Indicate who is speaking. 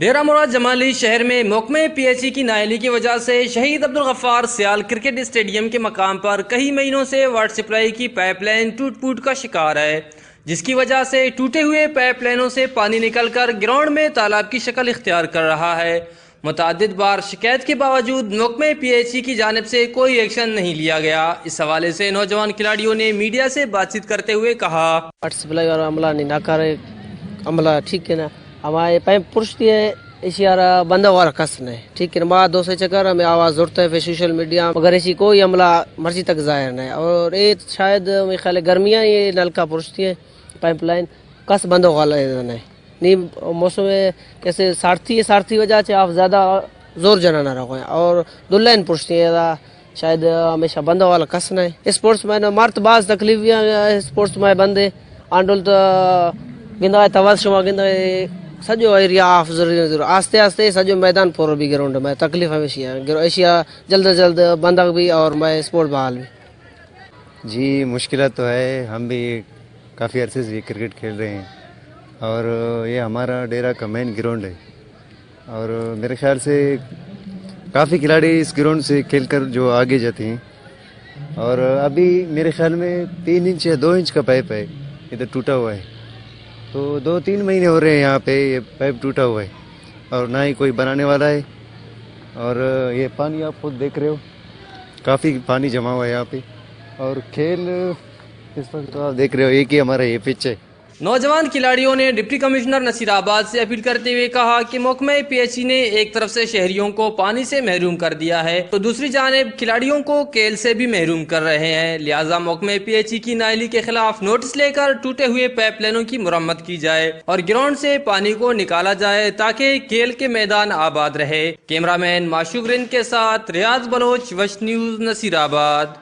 Speaker 1: ڈیرہ مراد جمالی شہر میں محکمہ پی ایچ ای کی نااہلی کی وجہ سے شہید عبدالغفار سیال کرکٹ اسٹیڈیم کے مقام پر کئی مہینوں سے واٹر سپلائی کی پائپ لائن ٹوٹ پھوٹ کا شکار ہے، جس کی وجہ سے ٹوٹے ہوئے پائپ لائنوں سے پانی نکل کر گراؤنڈ میں تالاب کی شکل اختیار کر رہا ہے۔ متعدد بار شکایت کے باوجود محکمہ پی ایچ ای کی جانب سے کوئی ایکشن نہیں لیا گیا۔ اس حوالے سے نوجوان کھلاڑیوں نے میڈیا سے بات چیت کرتے ہوئے کہا،
Speaker 2: واٹر سپلائی اور عملہ نہیں نہ کرے عملہ ٹھیک ہے نا ہمارے پائپ پرشتی ہے اشیارہ بندہ والا کس نہیں ٹھیک ہے نا دو سے چکر ہمیں آواز ضرورت ہے سوشل میڈیا مگر ایسی کوئی عملہ مرضی تک ظاہر نہیں، اور یہ شاید میرے خیال ہے گرمیاں یہ نلکا پرشتی ہے پائپ لائن کس بندہ والا نہیں موسم کیسے سارتھی وجہ سے آپ زیادہ زور جنا نہ رکھو اور دو لائن پرشتی ہے شاید ہمیشہ بندہ والا کس نہیں اسپورٹس مین مرت بعض تکلیفیاں اسپورٹس میں بندے آنڈول تو گندا تواز شما گندا سجو ایریا آف ضرور آستے آستے سجو میدان پورو بھی گراؤنڈ میں تکلیف ہمیشہ ہے ایشیا جلد از جلد بندہ بھی اور میں اسپورٹ بحال بھی۔
Speaker 3: جی مشکلات تو ہے، ہم بھی کافی عرصے سے کرکٹ کھیل رہے ہیں اور یہ ہمارا ڈیرہ کا مین گراؤنڈ ہے اور میرے خیال سے کافی کھلاڑی اس گراؤنڈ سے کھیل کر جو آگے جاتے ہیں، اور ابھی میرے خیال میں 3 انچ یا 2 انچ کا پائپ ہے ادھر ٹوٹا ہوا ہے، تو 2-3 مہینے ہو رہے ہیں یہاں پہ یہ پائپ ٹوٹا ہوا ہے اور نہ ہی کوئی بنانے والا ہے، اور یہ پانی آپ خود دیکھ رہے ہو کافی پانی جمع ہوا ہے یہاں پہ، اور کھیل اس وقت تو آپ دیکھ رہے ہو ایک ہی ہمارا یہ پچ ہے۔
Speaker 1: نوجوان کھلاڑیوں نے ڈپٹی کمشنر نصیر آباد سے اپیل کرتے ہوئے کہا کہ محکمہ پی ایچ ای نے ایک طرف سے شہریوں کو پانی سے محروم کر دیا ہے تو دوسری جانب کھلاڑیوں کو کھیل سے بھی محروم کر رہے ہیں، لہٰذا محکمہ پی ایچ ای کی نااہلی کے خلاف نوٹس لے کر ٹوٹے ہوئے پائپ لائنوں کی مرمت کی جائے اور گراؤنڈ سے پانی کو نکالا جائے تاکہ کھیل کے میدان آباد رہے۔ کیمرہ مین معشوق رند کے ساتھ ریاض بلوچ، وش نیوز، نصیر آباد۔